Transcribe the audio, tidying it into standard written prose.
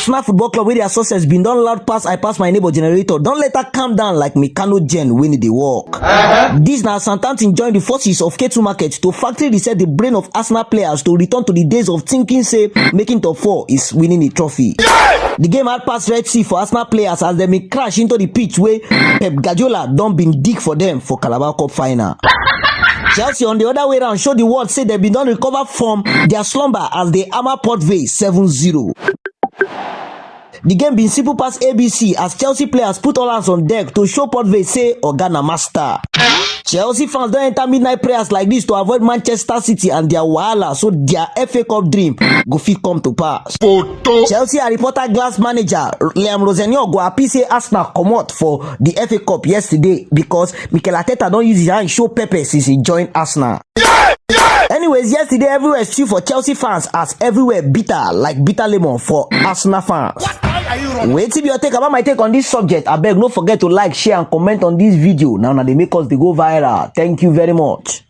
Arsenal Football Club with their success been done loud pass I pass my neighbor generator. Don't let her calm down like Mecano Gen when they walk. This now Southampton joined the forces of K2 Market to factory reset the brain of Arsenal players to return to the days of thinking say making top 4 is winning a trophy. The game had passed Red Sea for Arsenal players as they may crash into the pitch where Pep Guardiola don't been dig for them for Carabao Cup final. Chelsea on the other way around showed the world say they been done recover from their slumber as they hammer Port Vale 7-0. The game been simple past ABC as Chelsea players put all hands on deck to show Port Vale say Organa master. Chelsea fans don't enter midnight prayers like this to avoid Manchester City and their wahala so their FA Cup dream go fit come to pass. Chelsea a reporter glass manager Liam Rosenio go happy say Arsenal comot for the FA Cup yesterday because Mikel Arteta don't use his hand show Pepe since he joined Arsenal. Anyways, yesterday everywhere stew for Chelsea fans as everywhere bitter like bitter lemon for Arsenal fans. Wait till you take about my take on this subject. I beg, don't forget to like, share, and comment on this video. Now they make us they go viral. Thank you very much.